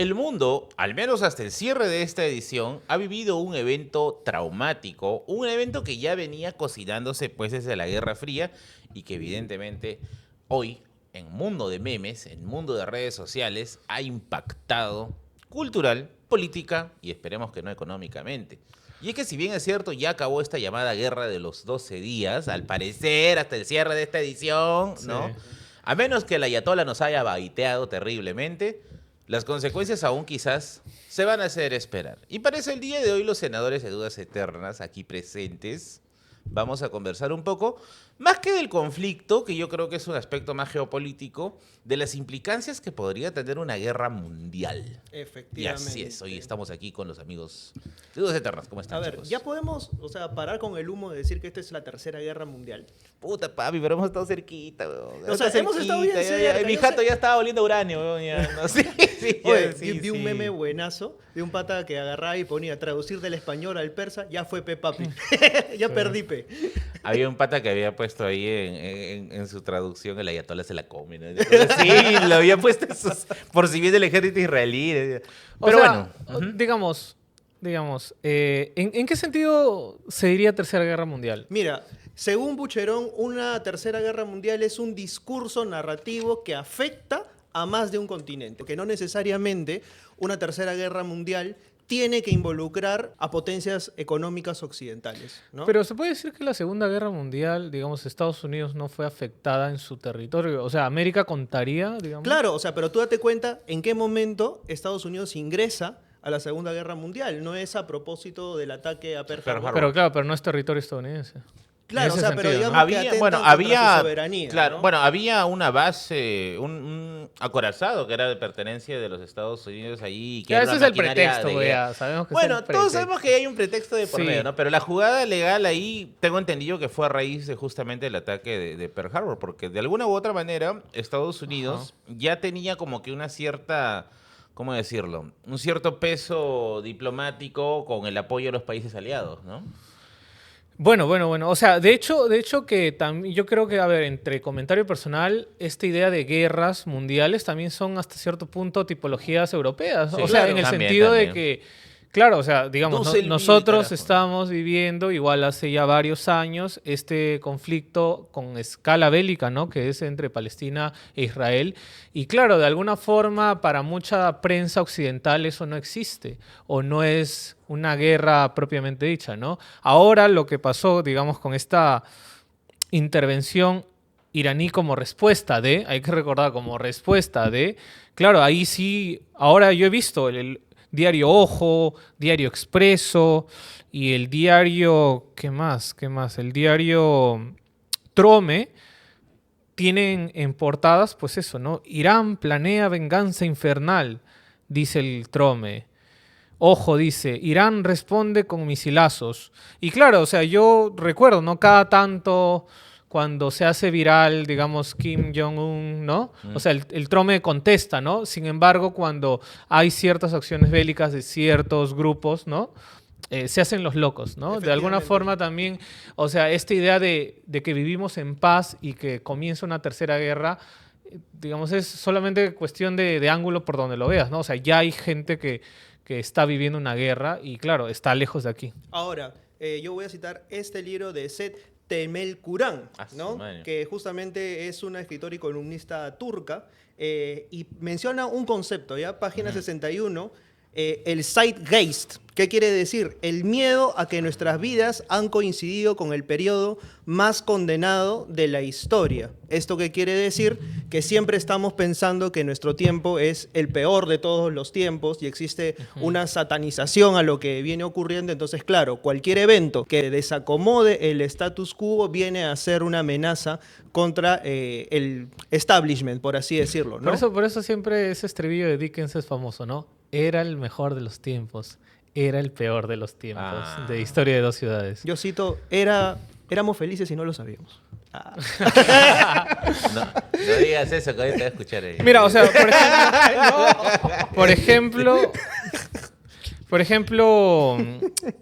El mundo, al menos hasta el cierre de esta edición, ha vivido un evento traumático, un evento que ya venía cocinándose pues desde la Guerra Fría y que evidentemente hoy, en mundo de memes, en mundo de redes sociales, ha impactado cultural, política y esperemos que no económicamente. Y es que si bien es cierto, ya acabó esta llamada guerra de los 12 días, al parecer hasta el cierre de esta edición, ¿no? Sí. A menos que el ayatollah nos haya baiteado terriblemente, las consecuencias aún quizás se van a hacer esperar. Y para eso el día de hoy los senadores de Dudas Eternas aquí presentes vamos a conversar un poco, más que del conflicto, que yo creo que es un aspecto más geopolítico, de las implicancias que podría tener una guerra mundial. Y Efectivamente. así es, hoy estamos aquí con los amigos de Dudas Eternas. ¿Cómo están, A ver, chicos? ya podemos, parar con el humo de decir que esta es la tercera guerra mundial. Puta, papi, pero hemos estado cerquita, weón. O sea, hemos estado bien cerca, Mi yo jato sé. ya estaba oliendo uranio, weón. Ya, no, sí, sí, Oye, ya, sí, vi un sí. meme buenazo de un pata que agarraba y ponía traducir del español al persa, ya fue pe papi. Ya perdí pe. Había un pata que había puesto ahí en su traducción el ayatollah se la come, ¿no? Sí, lo había puesto por si viene el ejército israelí. O Pero sea, bueno. digamos, ¿en qué sentido se diría Tercera Guerra Mundial? Mira, según Bucherón, una tercera guerra mundial es un discurso narrativo que afecta a más de un continente, que no necesariamente una tercera guerra mundial tiene que involucrar a potencias económicas occidentales, ¿no? Pero se puede decir que la Segunda Guerra Mundial, digamos, Estados Unidos no fue afectada en su territorio. O sea, América contaría, digamos. Claro, pero tú date cuenta en qué momento Estados Unidos ingresa a la Segunda Guerra Mundial. No es a propósito del ataque a Pearl Pearl Harbor. Harbor. Pero claro, pero no es territorio estadounidense. Claro, En ese pero sentido, ¿no? digamos que atentan contra su soberanía, claro, ¿no? bueno, había una base, un acorazado que era de pertenencia de los Estados Unidos allí. Que Ya, era ese una es el maquinaria pretexto, de güey, guerra. ya, sabemos que es Bueno, el todos pretexto. sabemos que hay un pretexto de por Sí. medio, ¿no? Pero la jugada legal ahí, tengo entendido que fue a raíz de justamente el ataque de Pearl Harbor, porque de alguna u otra manera Estados Unidos ya tenía como que una cierta, ¿cómo decirlo? Un cierto peso diplomático con el apoyo de los países aliados, ¿no? Bueno. O sea, de hecho que yo creo que, a ver, entre comentario personal, esta idea de guerras mundiales también son hasta cierto punto tipologías europeas. Sí, o sea, claro. en el También, sentido de también. que, claro, o sea, digamos, Düsseldorf, nosotros carajo. estamos viviendo igual hace ya varios años este conflicto con escala bélica, ¿no? Que es entre Palestina e Israel. Y claro, de alguna forma, para mucha prensa occidental eso no existe o no es una guerra propiamente dicha, ¿no? Ahora lo que pasó, digamos, con esta intervención iraní como respuesta de, hay que recordar, como respuesta de, claro, ahí sí, ahora yo he visto el diario Ojo, diario Expreso y el diario, ¿qué más? El diario Trome, tienen en portadas, pues eso, ¿no? Irán planea venganza infernal, dice el Trome. Ojo, dice, Irán responde con misilazos. Y claro, o sea, yo recuerdo, ¿no? Cada tanto cuando se hace viral, digamos, Kim Jong-un, ¿no? O sea, el Trome contesta, ¿no? Sin embargo, cuando hay ciertas acciones bélicas de ciertos grupos, ¿no? Se hacen los locos, ¿no? De alguna Efectivamente. forma también, o sea, esta idea de que vivimos en paz y que comienza una tercera guerra, digamos, es solamente cuestión de ángulo por donde lo veas, ¿no? O sea, ya hay gente que está viviendo una guerra y, claro, está lejos de aquí. Ahora, yo voy a citar este libro de Seth Temelkuran, Ah, su ¿no? madre. Que justamente es una escritora y columnista turca y menciona un concepto, ¿ya? Página 61, el Zeitgeist. ¿Qué quiere decir? El miedo a que nuestras vidas han coincidido con el periodo más condenado de la historia. ¿Esto qué quiere decir? Que siempre estamos pensando que nuestro tiempo es el peor de todos los tiempos y existe una satanización a lo que viene ocurriendo. Entonces, claro, cualquier evento que desacomode el status quo viene a ser una amenaza contra el establishment, por así decirlo, ¿no? Por eso siempre ese estribillo de Dickens es famoso, ¿no? Era el mejor de los tiempos, era el peor de los tiempos, Ah. de Historia de dos ciudades. Yo cito, éramos felices y no lo sabíamos. Ah. No digas eso, que ahorita te voy a escuchar ahí. Mira, o sea, por ejemplo, Por ejemplo,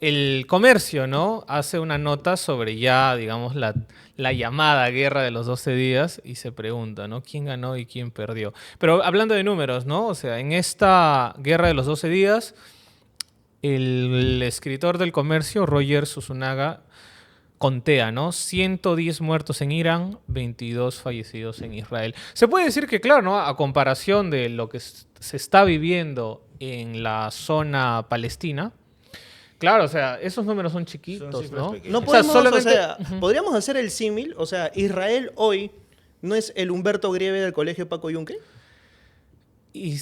el Comercio, ¿no? Hace una nota sobre ya, digamos, la llamada guerra de los 12 días y se pregunta, ¿no? ¿Quién ganó y quién perdió? Pero hablando de números, ¿no? O sea, en esta guerra de los 12 días, el escritor del Comercio, Roger Susunaga, contea, ¿no? 110 muertos en Irán, 22 fallecidos en Israel. Se puede decir que, claro, ¿no? A comparación de lo que se está viviendo en la zona palestina, claro, o sea, esos números son chiquitos, cifras ¿no? pequeñas. No O podemos, sea, solamente- o sea, podríamos hacer el símil, o sea, Israel hoy no es el Humberto Grieve del colegio Paco Yunque. Y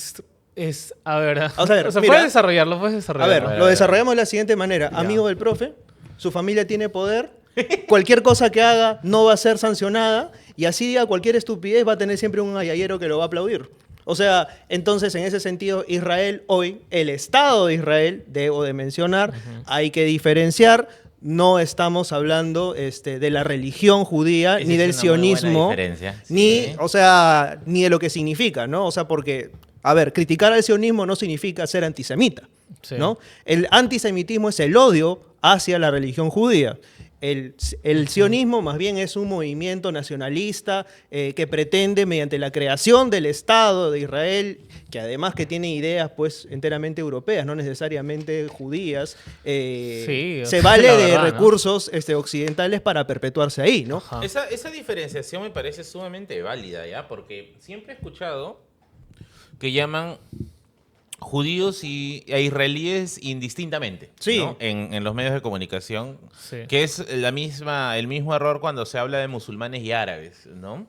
a ver, O sea, mira, puedes desarrollarlo, A ver, A ver, lo a ver. desarrollamos de la siguiente manera. Ya. Amigo del profe, su familia tiene poder, cualquier cosa que haga no va a ser sancionada y así diga cualquier estupidez va a tener siempre un ayayero que lo va a aplaudir. O sea, entonces en ese sentido Israel hoy, el Estado de Israel, debo de mencionar, hay que diferenciar, no estamos hablando de la religión judía Esa ni es del una muy buena sionismo, diferencia, ni, sí. o sea, ni de lo que significa, ¿no? O sea, porque, a ver, criticar al sionismo no significa ser antisemita, Sí. ¿no? El antisemitismo es el odio hacia la religión judía. El sionismo más bien es un movimiento nacionalista que pretende mediante la creación del Estado de Israel, que además que tiene ideas pues enteramente europeas, no necesariamente judías, Sí, se vale la de verdad, ¿no? recursos occidentales para perpetuarse ahí, ¿no? Ajá. Esa diferenciación me parece sumamente válida, ¿ya? Porque siempre he escuchado que llaman judíos e israelíes indistintamente, Sí. ¿no? En los medios de comunicación, Sí. que es el mismo error cuando se habla de musulmanes y árabes, ¿no?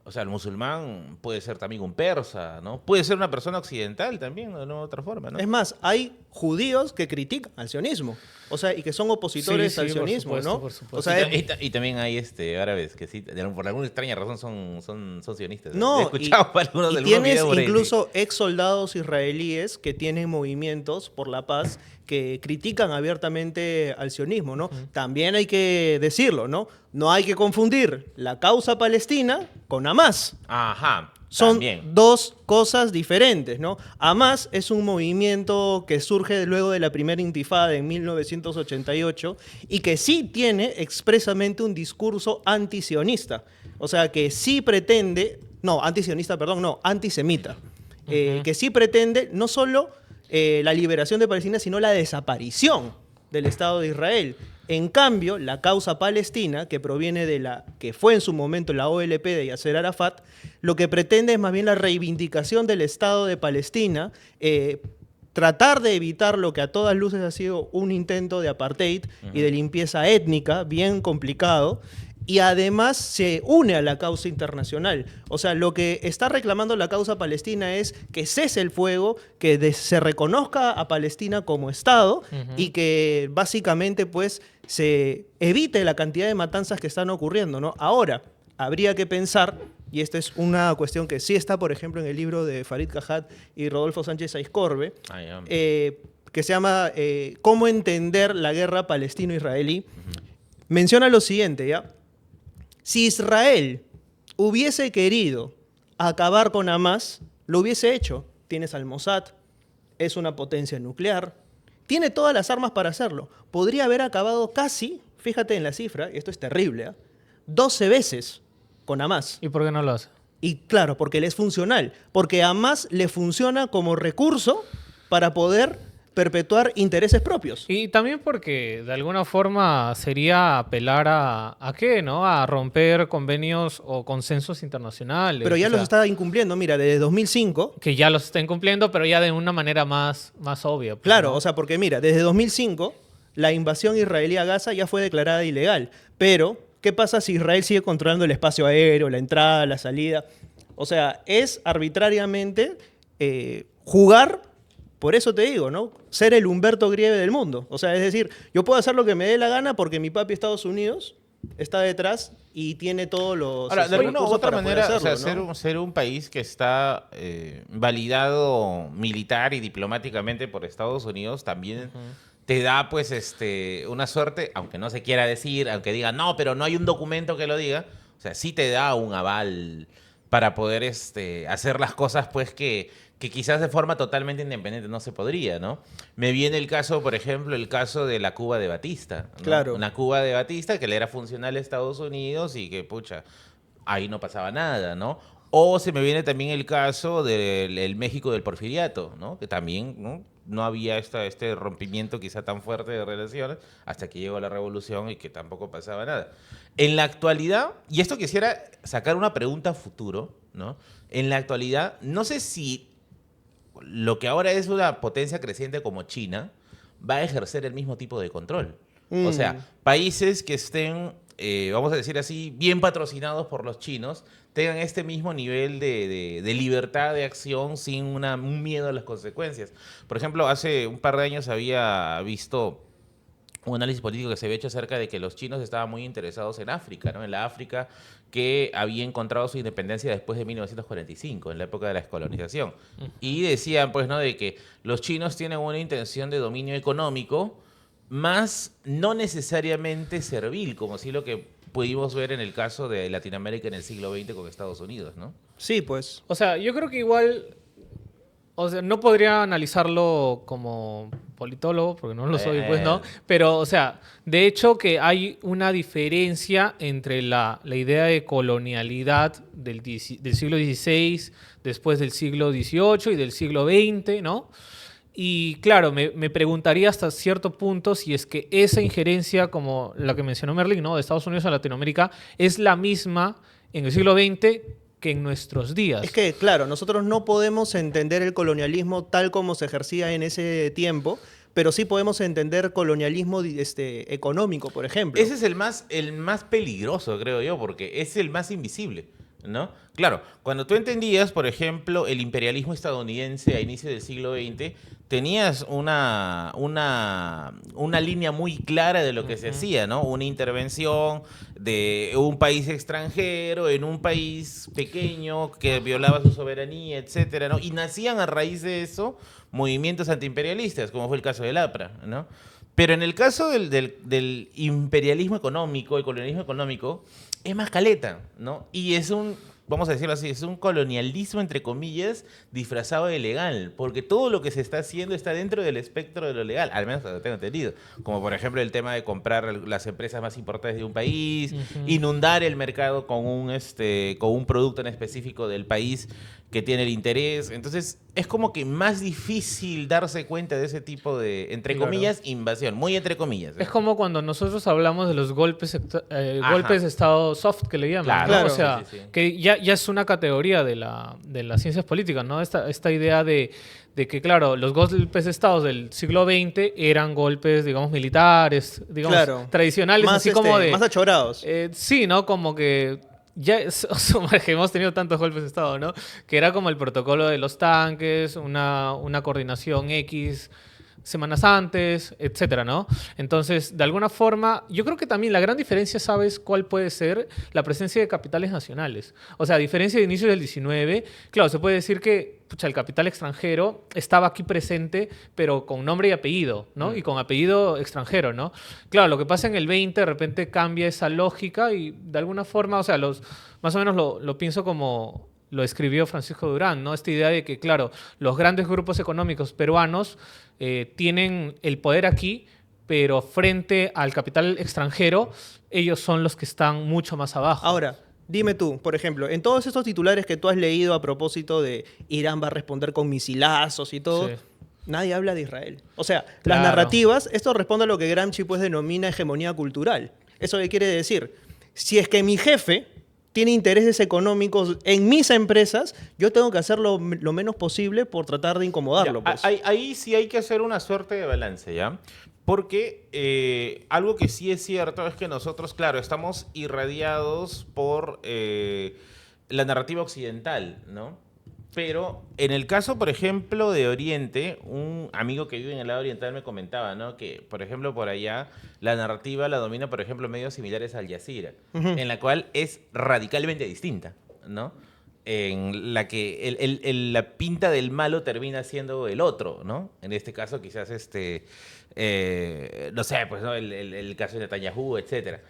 O sea, el musulmán puede ser también un persa, ¿no? Puede ser una persona occidental también, de una u otra forma, ¿no? Es más, hay judíos que critican al sionismo, o sea, y que son opositores Sí, al sí, por sionismo, supuesto, ¿no? por supuesto. O sea, Y también hay árabes que sí, por alguna extraña razón son sionistas. no, He escuchado y, algunos y de algunos tienes videos por ahí, sí. incluso ex soldados israelíes que tienen movimientos por la paz que critican abiertamente al sionismo, ¿no? También hay que decirlo, ¿no? No hay que confundir la causa palestina con Hamas. Ajá, Son también. dos cosas diferentes, ¿no? Hamas es un movimiento que surge luego de la primera intifada en 1988 y que sí tiene expresamente un discurso antisionista. O sea, que sí pretende, no, antisionista, perdón, no, antisemita. Que sí pretende no solo la liberación de Palestina, sino la desaparición del Estado de Israel. En cambio, la causa palestina, que proviene de la que fue en su momento la OLP de Yasser Arafat, lo que pretende es más bien la reivindicación del Estado de Palestina, tratar de evitar lo que a todas luces ha sido un intento de apartheid y de limpieza étnica, bien complicado, y además se une a la causa internacional. O sea, lo que está reclamando la causa palestina es que cese el fuego, que se reconozca a Palestina como Estado y que básicamente pues se evite la cantidad de matanzas que están ocurriendo, ¿no? Ahora, habría que pensar, y esta es una cuestión que sí está, por ejemplo, en el libro de Farid Cajat y Rodolfo Sánchez Aizcorbe, que se llama ¿Cómo entender la guerra palestino-israelí? Menciona lo siguiente, ¿ya? Si Israel hubiese querido acabar con Hamas, lo hubiese hecho. Tienes al Mossad, es una potencia nuclear, tiene todas las armas para hacerlo. Podría haber acabado casi, fíjate en la cifra, y esto es terrible, 12 veces con Hamas. ¿Y por qué no lo hace? Y claro, porque le es funcional, porque Hamas le funciona como recurso para poder perpetuar intereses propios. Y también porque de alguna forma sería apelar ¿a qué, no? A romper convenios o consensos internacionales. Pero ya o los sea, está incumpliendo, mira, desde 2005. que ya los estén cumpliendo, pero ya de una manera más obvia. Pues, Claro, ¿no? o sea, porque mira, desde 2005 la invasión israelí a Gaza ya fue declarada ilegal. Pero, ¿qué pasa si Israel sigue controlando el espacio aéreo, la entrada, la salida? O sea, es arbitrariamente jugar, por eso te digo, ¿no? Ser el Humberto Grieve del mundo. O sea, es decir, yo puedo hacer lo que me dé la gana porque mi papi Estados Unidos está detrás y tiene todos los Ahora, de alguna u recursos otra para poder manera, hacerlo, o sea, ¿no? ser un país que está validado militar y diplomáticamente por Estados Unidos también te da, pues, una suerte, aunque no se quiera decir, aunque diga, no, pero no hay un documento que lo diga, o sea, sí te da un aval para poder hacer las cosas pues que quizás de forma totalmente independiente no se podría, ¿no? Me viene el caso, por ejemplo, el caso de la Cuba de Batista, ¿no? Claro. Una Cuba de Batista que le era funcional a Estados Unidos y que, pucha, ahí no pasaba nada, ¿no? O se me viene también el caso del el México del Porfiriato, ¿no? Que también, no había este rompimiento quizá tan fuerte de relaciones hasta que llegó la revolución y que tampoco pasaba nada. En la actualidad, y esto quisiera sacar una pregunta a futuro, ¿no? En la actualidad, no sé si lo que ahora es una potencia creciente como China va a ejercer el mismo tipo de control. O sea, países que estén, vamos a decir así, bien patrocinados por los chinos, tengan este mismo nivel de libertad de acción sin un miedo a las consecuencias. Por ejemplo, hace un par de años había visto un análisis político que se había hecho acerca de que los chinos estaban muy interesados en África, ¿no? En la África que había encontrado su independencia después de 1945, en la época de la descolonización. Y decían, pues, ¿no? De que los chinos tienen una intención de dominio económico, más no necesariamente servil, como sí lo que pudimos ver en el caso de Latinoamérica en el siglo XX con Estados Unidos, ¿no? Sí, pues. O sea, yo creo que igual, o sea, no podría analizarlo como politólogo, porque no lo soy, pues no, pero, o sea, de hecho que hay una diferencia entre la idea de colonialidad del siglo XVI, después del siglo XVIII y del siglo XX, ¿no? Y claro, me preguntaría hasta cierto punto si es que esa injerencia, como la que mencionó Merlin, ¿no? De Estados Unidos a Latinoamérica, es la misma en el siglo XX que en nuestros días. Es que, claro, nosotros no podemos entender el colonialismo tal como se ejercía en ese tiempo, pero sí podemos entender colonialismo económico, por ejemplo. Ese es el más peligroso, creo yo, porque es el más invisible, ¿no? Claro, cuando tú entendías, por ejemplo, el imperialismo estadounidense a inicio del siglo XX, tenías una línea muy clara de lo que se hacía, ¿no? Una intervención de un país extranjero en un país pequeño que violaba su soberanía, etcétera, ¿no? Y nacían a raíz de eso movimientos antiimperialistas, como fue el caso del APRA, ¿no? Pero en el caso del imperialismo económico, el colonialismo económico, es más caleta, ¿no? Y es vamos a decirlo así, es un colonialismo, entre comillas, disfrazado de legal, porque todo lo que se está haciendo está dentro del espectro de lo legal, al menos lo tengo entendido. Como por ejemplo el tema de comprar las empresas más importantes de un país, inundar el mercado con un producto en específico del país que tiene el interés. Entonces, es como que más difícil darse cuenta de ese tipo de, entre comillas, invasión. Muy entre comillas. Es como cuando nosotros hablamos de los golpes de estado soft, que le llaman. Claro, ¿no? claro. O sea, Sí. que ya es una categoría de las ciencias políticas, ¿no? Esta idea de que, claro, los golpes de estado del siglo XX eran golpes, digamos, militares, digamos, Claro. tradicionales, Más, así como de... más achorados. Sí, ¿no? Como que ya que hemos tenido tantos golpes de Estado, ¿no? Que era como el protocolo de los tanques, una coordinación X semanas antes, etcétera, ¿no? Entonces, de alguna forma, yo creo que también la gran diferencia, ¿sabes cuál puede ser? La presencia de capitales nacionales. O sea, a diferencia de inicios del 19, claro, se puede decir que pucha, el capital extranjero estaba aquí presente, pero con nombre y apellido, ¿no? Y con apellido extranjero, ¿no? Claro, lo que pasa en el 20, de repente cambia esa lógica y de alguna forma, o sea, más o menos lo pienso como lo escribió Francisco Durán, ¿no? Esta idea de que, claro, los grandes grupos económicos peruanos tienen el poder aquí, pero frente al capital extranjero, ellos son los que están mucho más abajo. Ahora, dime tú, por ejemplo, en todos estos titulares que tú has leído a propósito de Irán va a responder con misilazos y todo, Sí. nadie habla de Israel. O sea, Claro. las narrativas, esto responde a lo que Gramsci pues denomina hegemonía cultural. ¿Eso qué quiere decir? Si es que mi jefe tiene intereses económicos en mis empresas, yo tengo que hacer lo menos posible por tratar de incomodarlo. Ya, Pues. ahí sí hay que hacer una suerte de balance, ¿ya? Porque algo que sí es cierto es que nosotros, claro, estamos irradiados por la narrativa occidental, ¿no? Pero en el caso, por ejemplo, de Oriente, un amigo que vive en el lado oriental me comentaba, ¿no? Que, por ejemplo, por allá la narrativa la domina, por ejemplo, medios similares a Al Jazeera, en la cual es radicalmente distinta, ¿no? En la que la pinta del malo termina siendo el otro, ¿no? En este caso, quizás no sé, pues, ¿no? El caso de Netanyahu, etcétera.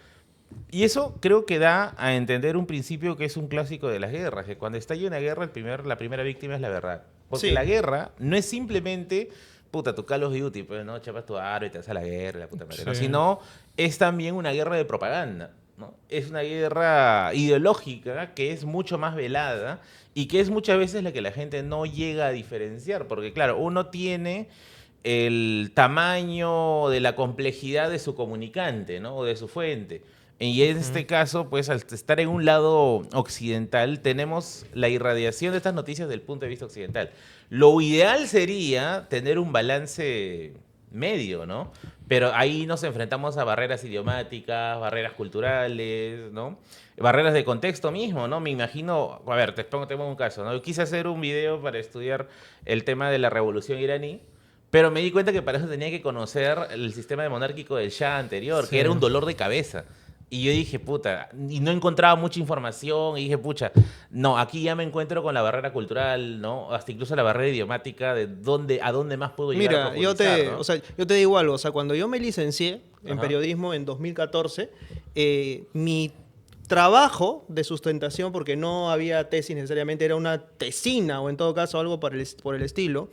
Y eso creo que da a entender un principio que es un clásico de las guerras, que cuando estalla una guerra, la primera víctima es la verdad. Porque Sí. la guerra no es simplemente, puta, tu Call of Duty, pues, ¿no? Chapas tu aro y te vas a la guerra, la puta madre, ¿no? Sí. Sino es también una guerra de propaganda, ¿no? Es una guerra ideológica que es mucho más velada y que es muchas veces la que la gente no llega a diferenciar, porque claro, uno tiene el tamaño de la complejidad de su comunicante, ¿no? O de su fuente. Y en este caso, pues al estar en un lado occidental, tenemos la irradiación de estas noticias desde el punto de vista occidental. Lo ideal sería tener un balance medio, ¿no? Pero ahí nos enfrentamos a barreras idiomáticas, barreras culturales, ¿no? Barreras de contexto mismo, ¿no? Me imagino, a ver, tengo un caso, ¿no? Yo quise hacer un video para estudiar el tema de la revolución iraní, pero me di cuenta que para eso tenía que conocer el sistema monárquico del Shah anterior, Sí. que era un dolor de cabeza. Y yo dije, puta, y no encontraba mucha información, y dije, pucha, no, aquí ya me encuentro con la barrera cultural, ¿no? Hasta incluso la barrera idiomática de a dónde más puedo llegar a Mira, profundizar, ¿no? o sea, yo te digo algo, o sea, cuando yo me licencié en Ajá. periodismo en 2014, mi trabajo de sustentación, porque no había tesis necesariamente, era una tesina o en todo caso algo por el estilo,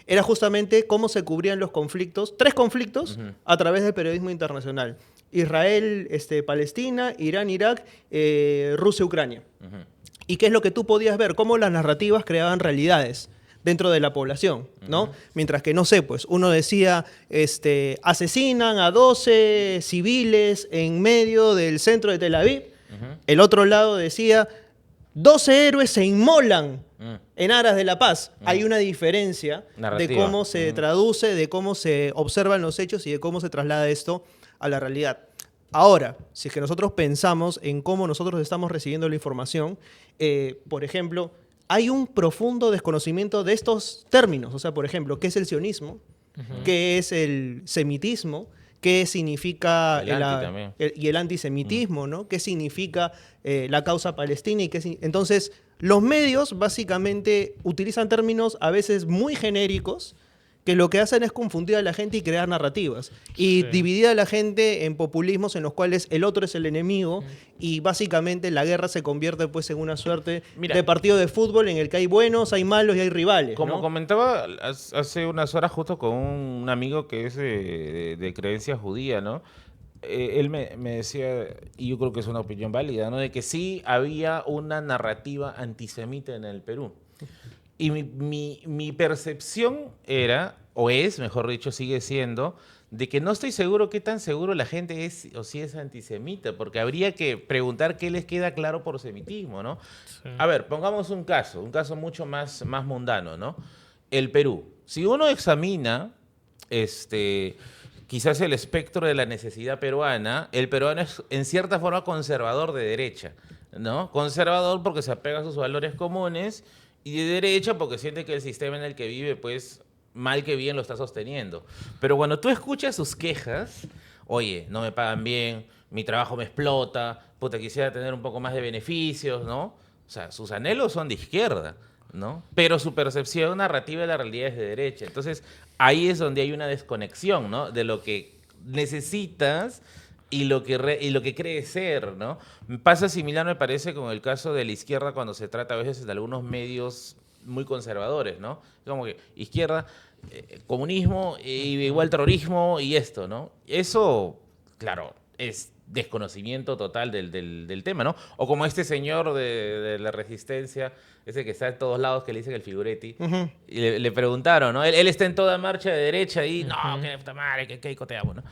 era justamente cómo se cubrían los conflictos, 3 conflictos, a través del periodismo internacional. Israel, Palestina, Irán, Irak, Rusia, Ucrania. Ujú. ¿Y qué es lo que tú podías ver? Cómo las narrativas creaban realidades dentro de la población, ¿no? Mientras que, no sé, pues uno decía, asesinan a 12 civiles en medio del centro de Tel Aviv. El otro lado decía, 12 héroes se inmolan en aras de la paz. Hay una diferencia de Narrativa. cómo se traduce, de cómo se observan los hechos y de cómo se traslada esto a la realidad. Ahora, si es que nosotros pensamos en cómo nosotros estamos recibiendo la información, por ejemplo, hay un profundo desconocimiento de estos términos. O sea, por ejemplo, ¿qué es el sionismo? ¿Qué es el semitismo? ¿Qué significa El anti también. y el antisemitismo, ¿no? ¿Qué significa la causa palestina? Entonces, los medios básicamente utilizan términos a veces muy genéricos que lo que hacen es confundir a la gente y crear narrativas. Y Sí. dividir a la gente en populismos en los cuales el otro es el enemigo y básicamente la guerra se convierte pues en una suerte Mira. de partido de fútbol en el que hay buenos, hay malos y hay rivales, Como ¿no? comentaba hace unas horas justo con un amigo que es de creencia judía, ¿no? Él me decía, y yo creo que es una opinión válida, ¿no? De que sí había una narrativa antisemita en el Perú. Y mi percepción era, o es, mejor dicho, sigue siendo, de que no estoy seguro qué tan seguro la gente es o si es antisemita, porque habría que preguntar qué les queda claro por semitismo, ¿no? Sí. A ver, pongamos un caso mucho más mundano, ¿no? El Perú. Si uno examina, quizás el espectro de la necesidad peruana, el peruano es en cierta forma conservador de derecha, ¿no? Conservador porque se apega a sus valores comunes y de derecha porque siente que el sistema en el que vive, pues, mal que bien lo está sosteniendo. Pero cuando tú escuchas sus quejas, oye, no me pagan bien, mi trabajo me explota, puta, quisiera tener un poco más de beneficios, ¿no? O sea, sus anhelos son de izquierda, ¿no? Pero su percepción narrativa de la realidad es de derecha. Entonces, ahí es donde hay una desconexión, ¿no? De lo que necesitas y lo que crees ser, ¿no? Pasa similar, me parece, con el caso de la izquierda cuando se trata a veces de algunos medios muy conservadores, ¿no? Como que izquierda, comunismo, igual terrorismo y esto, ¿no? Eso, claro, es desconocimiento total del tema, ¿no? O como este señor de la resistencia, ese que está en todos lados, que le dicen el figuretti, y le preguntaron, ¿no? Él está en toda marcha de derecha y, no, qué puta madre, qué coteamos, ¿no?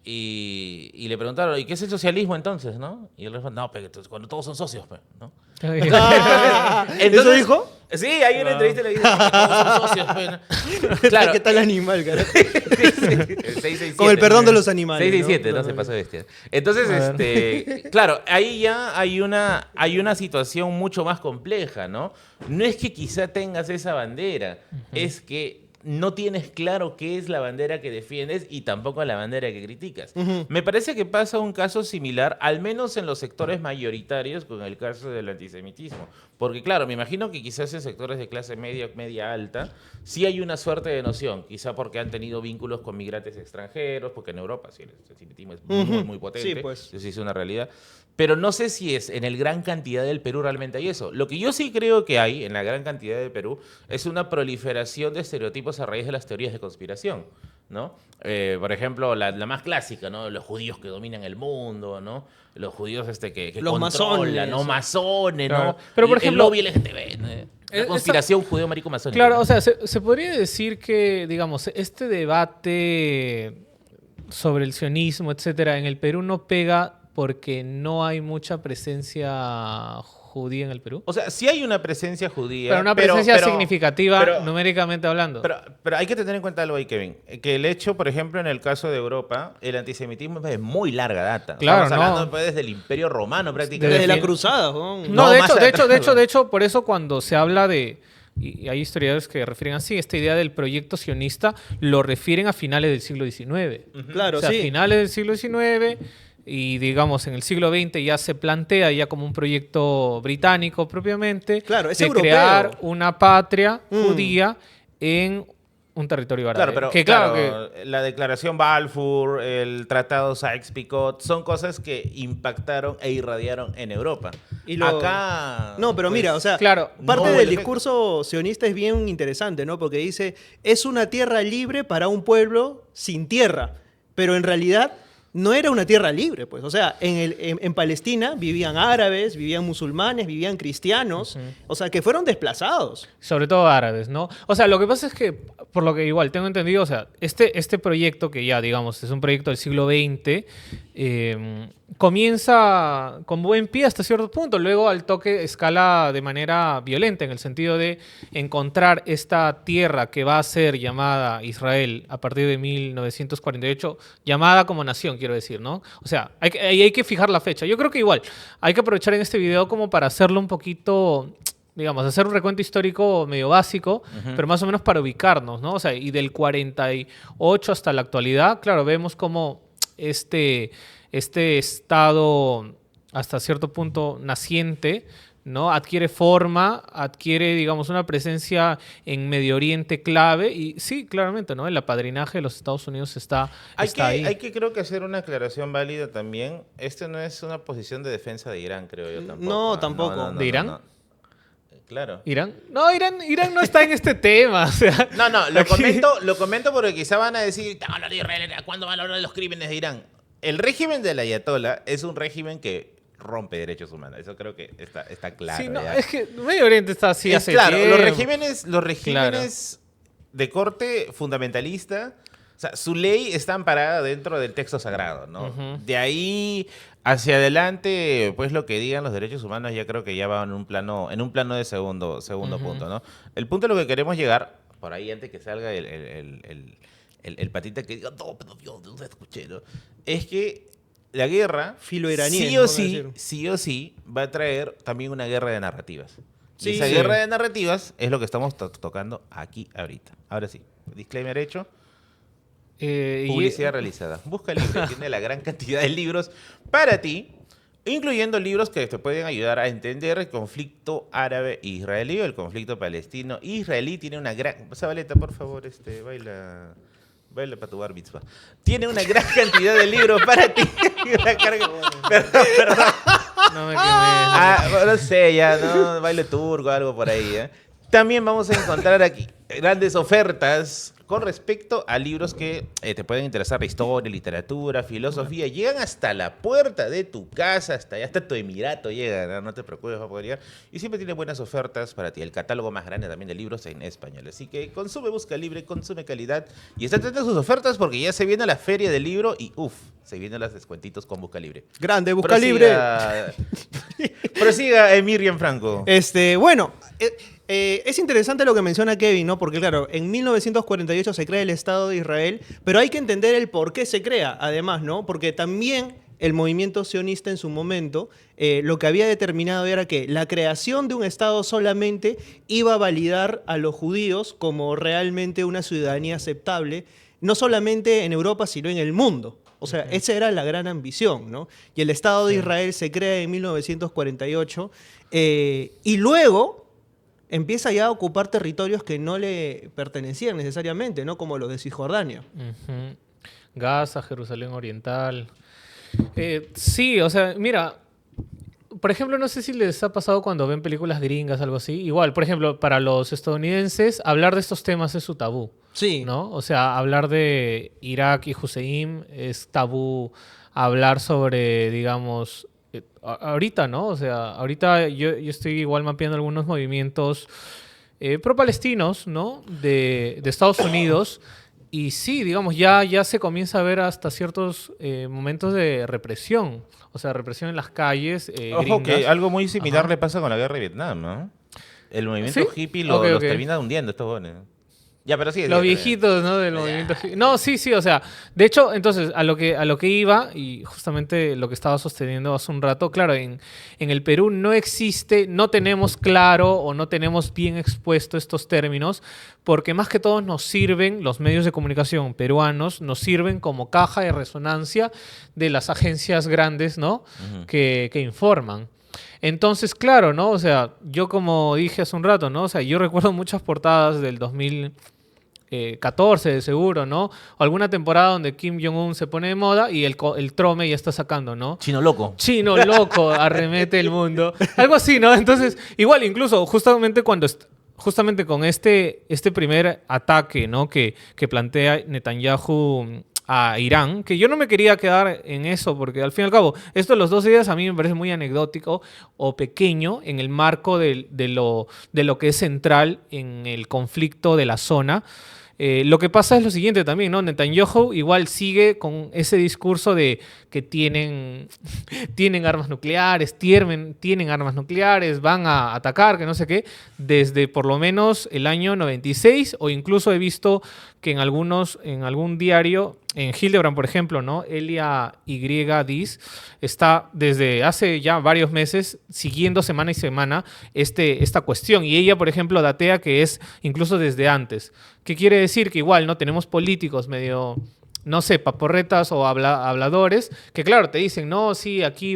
Y le preguntaron, ¿y qué es el socialismo entonces, no? Y él respondió, no, pero cuando todos son socios, pues, ¿no? Ah, ¿eso dijo? Sí, hay una entrevista y le dicen que todos son socios, pues, ¿no? Claro. ¿Qué tal animal, carajo? El 667, Con el perdón de ¿no? los animales, 667, ¿no? no se pasó de bestia. Entonces, claro, ahí ya hay una situación mucho más compleja, ¿no? No es que quizá tengas esa bandera, es que no tienes claro qué es la bandera que defiendes y tampoco la bandera que criticas. Me parece que pasa un caso similar, al menos en los sectores mayoritarios, con el caso del antisemitismo. Porque claro, me imagino que quizás en sectores de clase media, media alta, sí hay una suerte de noción, quizá porque han tenido vínculos con migrantes extranjeros, porque en Europa sí, el antisemitismo es muy, muy potente, Sí, pues. eso sí es una realidad. Pero no sé si es en el gran cantidad del Perú realmente hay eso. Lo que yo sí creo que hay en la gran cantidad del Perú es una proliferación de estereotipos a raíz de las teorías de conspiración, ¿no? Por ejemplo, la más clásica, ¿no? Los judíos que dominan el mundo, ¿no? Los judíos que Los controlan, ¿no? Masones, Claro. ¿no? Pero, por ejemplo, el lobby LGTB, ¿no? La conspiración judeo-marico-masónica. Claro, ¿no? o sea, se podría decir que, digamos, este debate sobre el sionismo, etcétera, en el Perú no pega porque no hay mucha presencia judía en el Perú. O sea, sí hay una presencia judía. Pero una presencia significativa pero- numéricamente hablando. Pero hay que tener en cuenta algo ahí, Kevin. Que el hecho, por ejemplo, en el caso de Europa, el antisemitismo es de muy larga data. Claro, Estamos hablando no. pues, desde el Imperio Romano prácticamente. Desde la fin- cruzada, weón. No, No, más atrás, de hecho, por eso cuando se habla de, y hay historiadores que refieren así, esta idea del proyecto sionista lo refieren a finales del siglo XIX. Claro, O sea, sí. finales del siglo XIX y digamos en el siglo XX ya se plantea ya como un proyecto británico propiamente Claro, es de europeo. crear una patria Mm. judía en un territorio árabe. Claro, pero que la declaración Balfour, el tratado Sykes-Picot, son cosas que impactaron e irradiaron en Europa. Y lo- Acá... No, pero pues, mira, o sea, claro, parte no, del el efecto- discurso sionista es bien interesante, ¿no? Porque dice, es una tierra libre para un pueblo sin tierra, pero en realidad no era una tierra libre, pues. O sea, en Palestina vivían árabes, vivían musulmanes, vivían cristianos, o sea, que fueron desplazados. sobre todo árabes, ¿no? O sea, lo que pasa es que, por lo que igual tengo entendido, o sea, este proyecto que ya, digamos, es un proyecto del siglo XX, comienza con buen pie hasta cierto punto, luego al toque escala de manera violenta, en el sentido de encontrar esta tierra que va a ser llamada Israel a partir de 1948, llamada como nación, quiero decir, ¿no? O sea, ahí hay que fijar la fecha. Yo creo que igual hay que aprovechar en este video como para hacerlo un poquito, digamos, hacer un recuento histórico medio básico, pero más o menos para ubicarnos, ¿no? O sea, y del 48 hasta la actualidad, claro, vemos como este estado hasta cierto punto naciente, ¿no? Adquiere forma, adquiere, digamos, una presencia en Medio Oriente clave y sí, claramente, ¿no? El apadrinaje de los Estados Unidos está ahí. Hay que creo que hacer una aclaración válida también. Esto no es una posición de defensa de Irán, creo yo tampoco. No, tampoco. ¿De Irán? Claro. ¿Irán? No, Irán no está en este tema, o sea... No, lo aquí- comento porque quizá van a decir, "Te hablo de Israel, ¿cuándo van a hablar de los crímenes de Irán?" El régimen del Ayatollah es un régimen que rompe derechos humanos. Eso creo que está claro. Sí, no, ya. es que Medio Oriente está así Es hace claro, tiempo. los regímenes de corte fundamentalista, o sea, su ley está amparada dentro del texto sagrado, ¿no? Ujú. De ahí hacia adelante, pues lo que digan los derechos humanos ya creo que ya va en un plano de segundo punto, ¿no? El punto a lo que queremos llegar, por ahí antes que salga el patita que diga, no, pero Dios, no escuché, ¿no? Es que la guerra, Filoiraníes, sí ¿no? o Van a sí, decir. sí o sí, va a traer también una guerra de narrativas. Sí, Y esa sí. guerra de narrativas es lo que estamos tocando aquí ahorita. Ahora sí, disclaimer hecho, Y- publicidad realizada. Busca Libre, tiene la gran cantidad de libros para ti, incluyendo libros que te pueden ayudar a entender el conflicto árabe-israelí o el conflicto palestino-israelí. Tiene una gran... Zabaleta, por favor, baila para tu bar mitzvah. Tiene una gran cantidad de libros para ti. Perdón. No me quemé. No sé, ya, ¿no? Baile turco, algo por ahí, ¿eh? También vamos a encontrar aquí grandes ofertas con respecto a libros que te pueden interesar, de historia, literatura, filosofía. Llegan hasta la puerta de tu casa, hasta allá, hasta tu emirato llega, ¿no? No te preocupes, va a poder llegar. Y siempre tiene buenas ofertas para ti. El catálogo más grande también de libros en español. Así que consume, busca libre, consume calidad. Y está atento a sus ofertas porque ya se viene la feria del libro y se vienen los descuentitos con Busca Libre. Grande, busca libre. Prosiga, Miriam Franco. Bueno, es interesante lo que menciona Kevin, ¿no? Porque claro, en 1948 se crea el Estado de Israel, pero hay que entender el por qué se crea, además, ¿no? Porque también el movimiento sionista en su momento, lo que había determinado era que la creación de un Estado solamente iba a validar a los judíos como realmente una ciudadanía aceptable, no solamente en Europa, sino en el mundo. O sea, esa era la gran ambición, ¿no? Y el Estado de Israel se crea en 1948 y luego empieza ya a ocupar territorios que no le pertenecían necesariamente, ¿no? Como los de Cisjordania. Ujú. Gaza, Jerusalén Oriental. Sí, o sea, mira, por ejemplo, no sé si les ha pasado cuando ven películas gringas, algo así. Igual, por ejemplo, para los estadounidenses, hablar de estos temas es su tabú. Sí. ¿No? O sea, hablar de Irak y Hussein es tabú. Hablar sobre, digamos, ahorita, ¿no? O sea, ahorita yo estoy igual mapeando algunos movimientos pro-palestinos, ¿no? De Estados Unidos. Y sí, digamos, ya se comienza a ver hasta ciertos momentos de represión. O sea, represión en las calles. Ojo que gringas. algo muy similar Ajá. le pasa con la guerra de Vietnam, ¿no? El movimiento ¿Sí? hippie Ok, los ok. termina hundiendo estos jóvenes. Ya, pero sí. Los viejitos, ¿no? Del movimiento. No, sí, o sea, de hecho, entonces, a lo que iba, y justamente lo que estaba sosteniendo hace un rato, claro, en el Perú no existe, no tenemos claro o no tenemos bien expuesto estos términos, porque más que todo nos sirven, los medios de comunicación peruanos, nos sirven como caja de resonancia de las agencias grandes, ¿no? Que informan. Entonces, claro, ¿no? O sea, yo como dije hace un rato, ¿no? O sea, yo recuerdo muchas portadas del 2014, de seguro, ¿no? O alguna temporada donde Kim Jong-un se pone de moda y el trome ya está sacando, ¿no? Chino loco. Chino loco, arremete el mundo. Algo así, ¿no? Entonces, igual, incluso justamente justamente con este primer ataque, ¿no? Que plantea Netanyahu a Irán, que yo no me quería quedar en eso, porque al fin y al cabo, esto de los 2 días a mí me parece muy anecdótico o pequeño en el marco de lo que es central en el conflicto de la zona. Lo que pasa es lo siguiente también, ¿no? Netanyahu igual sigue con ese discurso de que tienen armas nucleares, tienen armas nucleares, van a atacar, que no sé qué, desde por lo menos el año 96, o incluso he visto que en algún diario, en Hildebrand, por ejemplo, ¿no? Elia Y. Diz está desde hace ya varios meses siguiendo semana y semana esta cuestión. Y ella, por ejemplo, datea que es incluso desde antes. ¿Qué quiere decir? Que igual no tenemos políticos medio, no sé, paporretas o habladores, que claro, te dicen, no, sí, aquí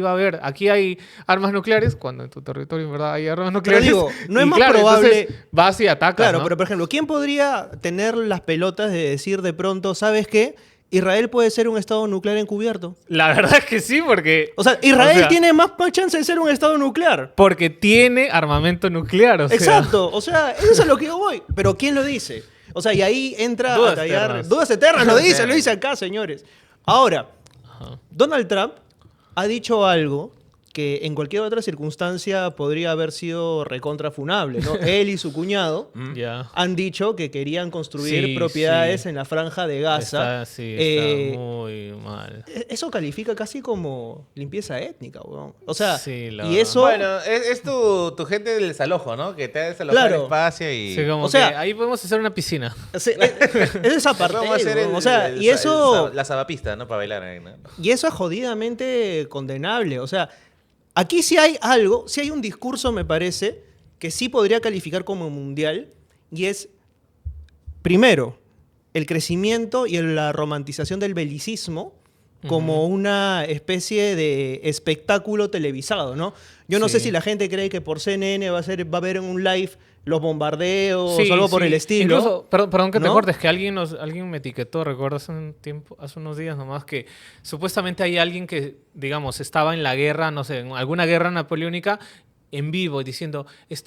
hay armas nucleares, cuando en tu territorio en verdad hay armas nucleares. digo, no es Y más claro, probable- entonces vas y atacas, Claro, ¿no? pero por ejemplo, ¿quién podría tener las pelotas de decir de pronto, ¿sabes qué? Israel puede ser un estado nuclear encubierto. La verdad es que sí, porque... O sea, Israel o sea, tiene más chance de ser un estado nuclear. Porque tiene armamento nuclear, o sea... Exacto, o sea, eso es a lo que yo voy. Pero ¿quién lo dice? O sea, y ahí entra Dudas a tallar... eternas. Dudas eternas, lo dice acá, señores. Ahora, Donald Trump ha dicho algo que en cualquier otra circunstancia podría haber sido recontrafunable, ¿no? Él y su cuñado Ya. han dicho que querían construir Sí, propiedades sí. en la franja de Gaza. Está muy mal. Eso califica casi como limpieza étnica, weón. O sea, Sí, la y verdad. eso... Bueno, es tu gente del desalojo, ¿no? Que te ha desalojado Claro. el espacio y... Sí, como o sea- que ahí podemos hacer una piscina. es esa parte, Vamos a hacer o sea, y eso... la sabapista, ¿no? Para bailar ahí, ¿no? Y eso es jodidamente condenable. O sea, aquí sí hay algo, sí hay un discurso, me parece, que sí podría calificar como mundial, y es, primero, el crecimiento y la romantización del belicismo como una especie de espectáculo televisado, ¿no? Yo no sé Sí. si la gente cree que por CNN va a ver en un live los bombardeos Sí, o algo por sí. el estilo. Incluso, perdón que te ¿no? cortes, que alguien me etiquetó, recuerdo hace unos días nomás, que supuestamente hay alguien que, digamos, estaba en la guerra, no sé, en alguna guerra napoleónica, en vivo, diciendo,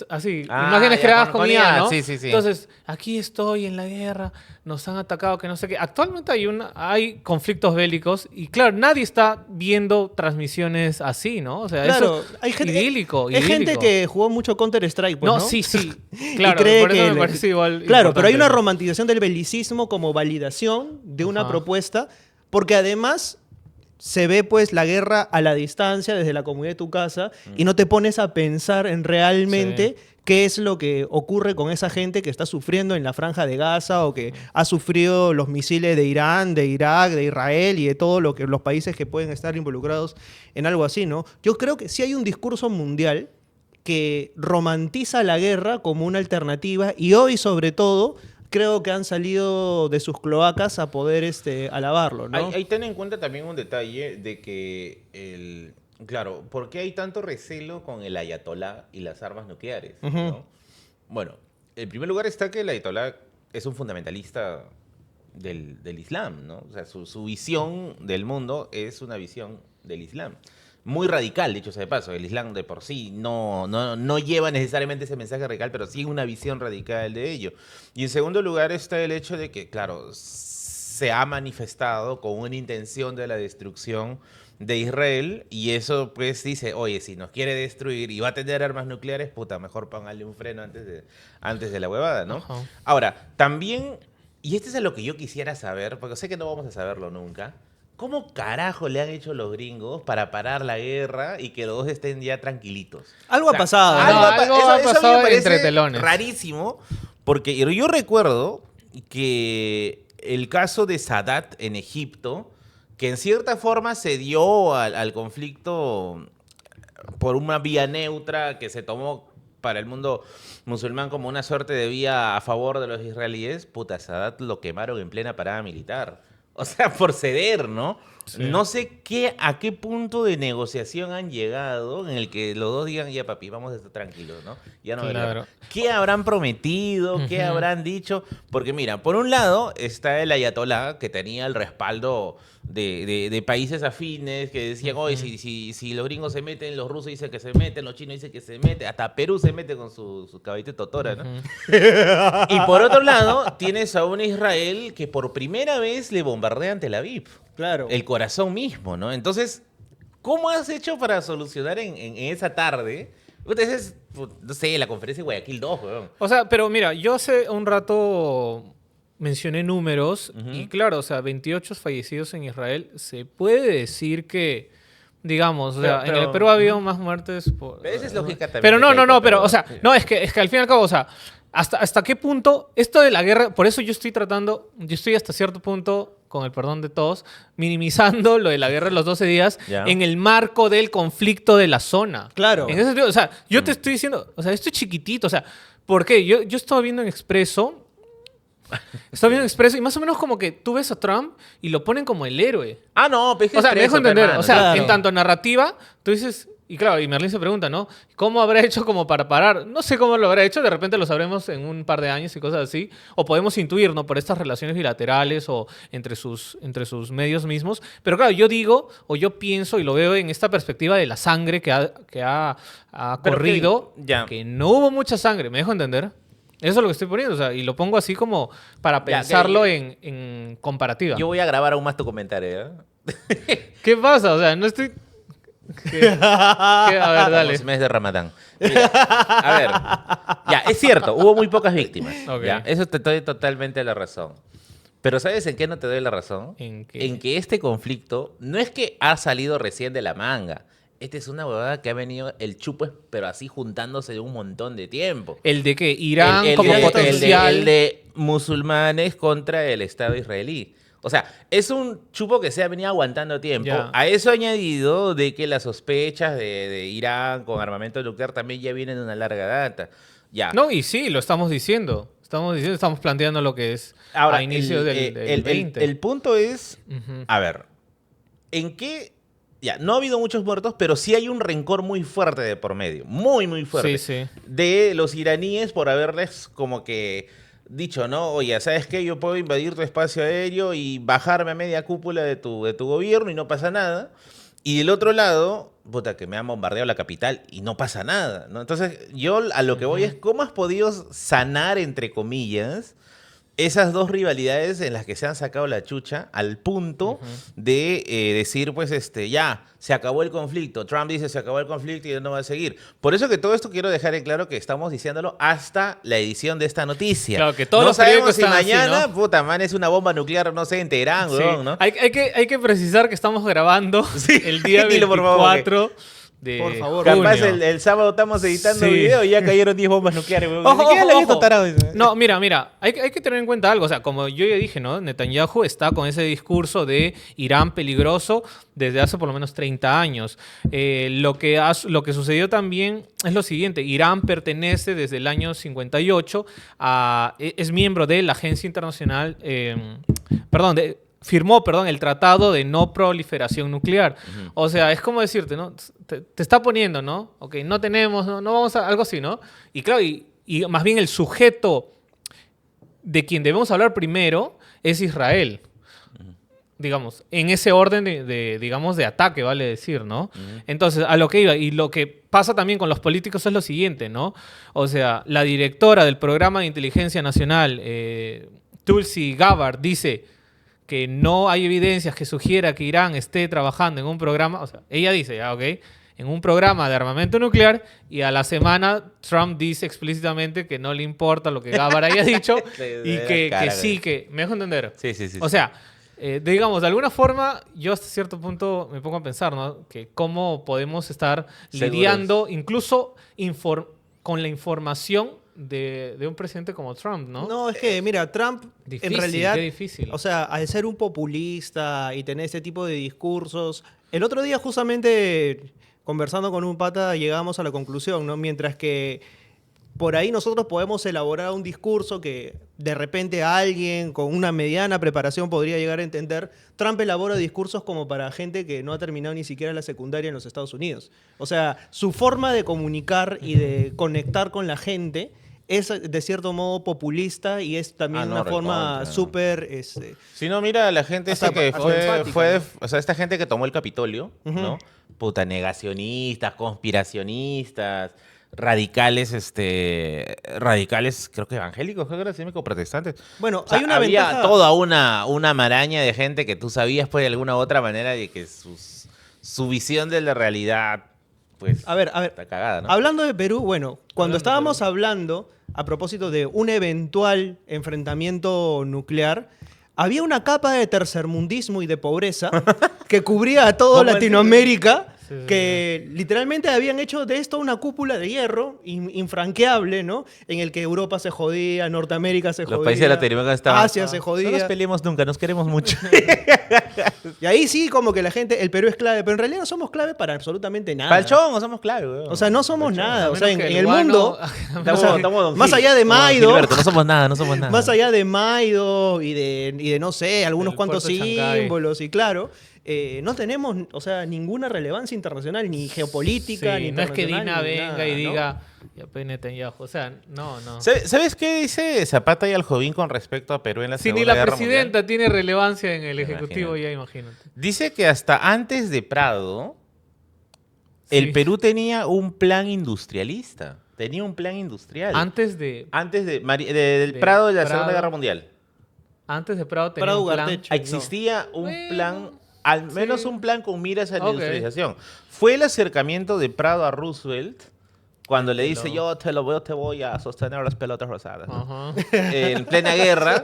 así, imágenes ya, creadas con con IA, IA, ¿no? sí, sí, sí. Entonces, aquí estoy en la guerra, nos han atacado, que no sé qué. Actualmente hay conflictos bélicos y claro, nadie está viendo transmisiones así, ¿no? O sea, Claro, eso hay gente, idílico, hay gente idílico. que jugó mucho Counter-Strike, pues, No, ¿no? sí, sí. Y Claro, cree por eso que me parece igual Claro, pero hay una importante eso. romantización del belicismo como validación de una Ajá. propuesta, porque además se ve pues la guerra a la distancia desde la comodidad de tu casa y no te pones a pensar en realmente qué es lo que ocurre con esa gente que está sufriendo en la franja de Gaza o que ha sufrido los misiles de Irán, de Irak, de Israel y de todos los países que pueden estar involucrados en algo así, ¿no? Yo creo que sí hay un discurso mundial que romantiza la guerra como una alternativa y hoy sobre todo creo que han salido de sus cloacas a poder alabarlo, ¿no? Ahí ten en cuenta también un detalle de que claro, ¿por qué hay tanto recelo con el ayatolá y las armas nucleares? ¿No? Bueno, en primer lugar está que el ayatolá es un fundamentalista del Islam, ¿no? O sea, su visión del mundo es una visión del Islam. Muy radical, dicho sea de paso. El Islam de por sí no lleva necesariamente ese mensaje radical, pero sí una visión radical de ello. Y en segundo lugar está el hecho de que, claro, se ha manifestado con una intención de la destrucción de Israel y eso pues dice, oye, si nos quiere destruir y va a tener armas nucleares, puta, mejor póngale un freno antes de la huevada, ¿no? Ajá. Ahora, también, y este es a lo que yo quisiera saber, porque sé que no vamos a saberlo nunca, ¿cómo carajo le han hecho los gringos para parar la guerra y que los dos estén ya tranquilitos? Algo ha pasado, ¿no? algo ha a mí me pasado parece entre telones. rarísimo, porque yo recuerdo que el caso de Sadat en Egipto, que en cierta forma se dio al conflicto por una vía neutra que se tomó para el mundo musulmán como una suerte de vía a favor de los israelíes, puta, Sadat lo quemaron en plena parada militar. O sea, por ceder, ¿no? Sí. No sé a qué punto de negociación han llegado en el que los dos digan, ya papi, vamos a estar tranquilos, ¿no? Ya no Claro. ¿Qué habrán prometido? ¿Qué habrán dicho? Porque mira, por un lado está el ayatolá que tenía el respaldo de países afines que decían, oye, si los gringos se meten, los rusos dicen que se meten, los chinos dicen que se meten, hasta Perú se mete con su caballito de totora, ¿no? Y por otro lado, tienes a un Israel que por primera vez le bombardean Tel Aviv. Claro. El corazón mismo, ¿no? Entonces, ¿cómo has hecho para solucionar en esa tarde? No sé, la conferencia de Guayaquil 2, weón. O sea, pero mira, yo hace un rato mencioné números y claro, o sea, 28 fallecidos en Israel. Se puede decir que, digamos, o sea, Pero- en el Perú ha habido más muertes por... Pero esa es lógica también. Pero de no, Keiko, pero, o sea, no, es que al fin y al cabo, o sea, hasta qué punto esto de la guerra, por eso yo estoy hasta cierto punto, con el perdón de todos, minimizando lo de la guerra de los 12 días Ya. en el marco del conflicto de la zona. Claro. En ese sentido, o sea, yo te estoy diciendo, o sea, esto es chiquitito, o sea, ¿por qué? Yo estaba viendo en Expreso, y más o menos como que tú ves a Trump y lo ponen como el héroe. Ah, no, pues O sea, me dejo entender. O sea, claro. en tanto narrativa, tú dices... Y claro, y Merlín se pregunta, ¿no? ¿Cómo habrá hecho como para parar? No sé cómo lo habrá hecho, de repente lo sabremos en un par de años y cosas así. O podemos intuir, ¿no? Por estas relaciones bilaterales o entre sus medios mismos. Pero claro, yo digo, o yo pienso y lo veo en esta perspectiva de la sangre que ha Pero corrido, Kevin, ya. que no hubo mucha sangre, ¿me dejo entender? Eso es lo que estoy poniendo, o sea, y lo pongo así como para Ya, pensarlo Kevin. en comparativa. Yo voy a grabar aún más tu comentario, ¿eh? ¿Qué pasa? O sea, no estoy... A ver, dale. Como mes de Ramadán. Mira, a ver, ya, es cierto, hubo muy pocas víctimas. Ok. Ya, eso te doy totalmente la razón. Pero ¿sabes en qué no te doy la razón? ¿En qué? En que este conflicto no es que ha salido recién de la manga. Esta es una huevada que ha venido el chupo, pero así juntándose de un montón de tiempo. El de que Irán El como de- potencial... el de musulmanes contra el Estado israelí. O sea, es un chupo que se ha venido aguantando tiempo. Ya. A eso añadido de que las sospechas de Irán con armamento nuclear también ya vienen de una larga data. Ya. No, y sí, lo estamos diciendo. Estamos planteando lo que es Ahora, a inicios del 20. el punto es, Ujú. a ver, ¿en qué? Ya, no ha habido muchos muertos, pero sí hay un rencor muy fuerte de por medio. Muy, muy fuerte. Sí, sí. De los iraníes por haberles como que dicho, ¿no? Oye, ¿sabes qué? Yo puedo invadir tu espacio aéreo y bajarme a media cúpula de tu gobierno y no pasa nada. Y del otro lado, puta, que me han bombardeado la capital y no pasa nada, ¿no? Entonces, yo a lo que voy es, ¿cómo has podido sanar, entre comillas, esas dos rivalidades en las que se han sacado la chucha al punto de decir, pues, ya, se acabó el conflicto. Trump dice, se acabó el conflicto y no va a seguir. Por eso que todo esto quiero dejar en claro que estamos diciéndolo hasta la edición de esta noticia. Claro, que todos no los sabemos periódicos si están así, mañana, ¿no? puta, man, es una bomba nuclear, no sé, en Teherán, Sí. weón, ¿no? Hay que precisar que estamos grabando Sí. el día Dilo, por favor, 24 de Por favor. junio. Capaz el sábado estamos editando Sí. video y ya cayeron 10 bombas nucleares, weón. Ojo, Ni siquiera ojo, le he visto ojo. tarado eso. No, mira, hay que tener en cuenta algo. O sea, como yo ya dije, ¿no? Netanyahu está con ese discurso de Irán peligroso desde hace por lo menos 30 años. Lo que sucedió también es lo siguiente. Irán pertenece desde el año 58 es miembro de la Agencia Internacional, firmó el Tratado de No Proliferación Nuclear. O sea, es como decirte, ¿no? Te está poniendo, ¿no? Ok, no tenemos, no vamos a... Algo así, ¿no? Y claro, y más bien el sujeto de quien debemos hablar primero es Israel. Digamos, en ese orden de ataque, vale decir, ¿no? Entonces, a lo que iba, y lo que pasa también con los políticos es lo siguiente, ¿no? O sea, la directora del Programa de Inteligencia Nacional, Tulsi Gabbard, dice que no hay evidencias que sugiera que Irán esté trabajando en un programa, o sea, ella dice, ya, ok, en un programa de armamento nuclear, y a la semana Trump dice explícitamente que no le importa lo que Gabbard haya dicho, y que sí, que, ¿me dejo entender? Sí. O sea, digamos, de alguna forma, yo hasta cierto punto me pongo a pensar, ¿no? Que cómo podemos estar Seguros. lidiando incluso con la información de un presidente como Trump, ¿no? No, es que, mira, Trump Difícil, en realidad, qué difícil. o sea, al ser un populista y tener ese tipo de discursos, el otro día justamente conversando con un pata llegamos a la conclusión, ¿no? Mientras que por ahí nosotros podemos elaborar un discurso que de repente alguien con una mediana preparación podría llegar a entender, Trump elabora discursos como para gente que no ha terminado ni siquiera la secundaria en los Estados Unidos. O sea, su forma de comunicar y de conectar con la gente es de cierto modo populista y es también una forma recontra. súper... Si no, mira, la gente esta Hasta que empática, fue, ¿no? o sea, esta gente que tomó el Capitolio, ¿no? Puta, negacionistas, conspiracionistas, radicales, radicales, creo que evangélicos, creo que era así, como protestantes. Bueno, O sea, hay una había ventaja... toda una maraña de gente que tú sabías, pues, de alguna u otra manera, de que su visión de la realidad, pues, A ver, está cagada, ¿no? hablando de Perú, bueno, cuando Hablando de estábamos hablando a propósito de un eventual enfrentamiento nuclear, había una capa de tercermundismo y de pobreza que cubría a toda ¿Cómo Latinoamérica, Sí, sí, que literalmente habían hecho de esto una cúpula de hierro infranqueable, ¿no? En el que Europa se jodía, Norteamérica se jodía, Los países de Latinoamérica estaban... Asia se No nos jodía. peleemos nunca, nos queremos mucho. Y ahí sí, como que la gente, el Perú es clave, pero en realidad no somos clave para absolutamente nada. Palchón, somos clave, weón. O sea, no somos Palchón. nada. A O sea, menos en que el guano- mundo, Estamos, o sea, estamos Don más Gil, allá de como Don Maido, Gilberto, no somos nada, no somos nada. más allá de Maido y de no sé, algunos Del cuantos puerto de Shanghái. símbolos, y claro, no tenemos, o sea, ninguna relevancia internacional, ni geopolítica, Sí, ni no es que internacional, Dina ni venga nada, y ¿no? diga, ya pues Netanyahu. O sea, no. ¿Sabes qué dice Zapata y Aljovín con respecto a Perú en la Si Segunda ni la Guerra presidenta Mundial? tiene relevancia en el Ejecutivo, Imagínate. ya imagínate. Dice que hasta antes de Prado, Sí. el Perú tenía un plan industrialista. Tenía un plan industrial. Antes de Del de Prado de la Prado. Segunda Guerra Mundial. Prado tenía Prado un plan. Ugarteche. Existía un Bueno, plan, al menos sí. un plan con miras a la Ok. industrialización. Fue el acercamiento de Prado a Roosevelt cuando le dice, Lo- yo te voy a sostener las pelotas rosadas. ¿no? Ajá. En plena guerra,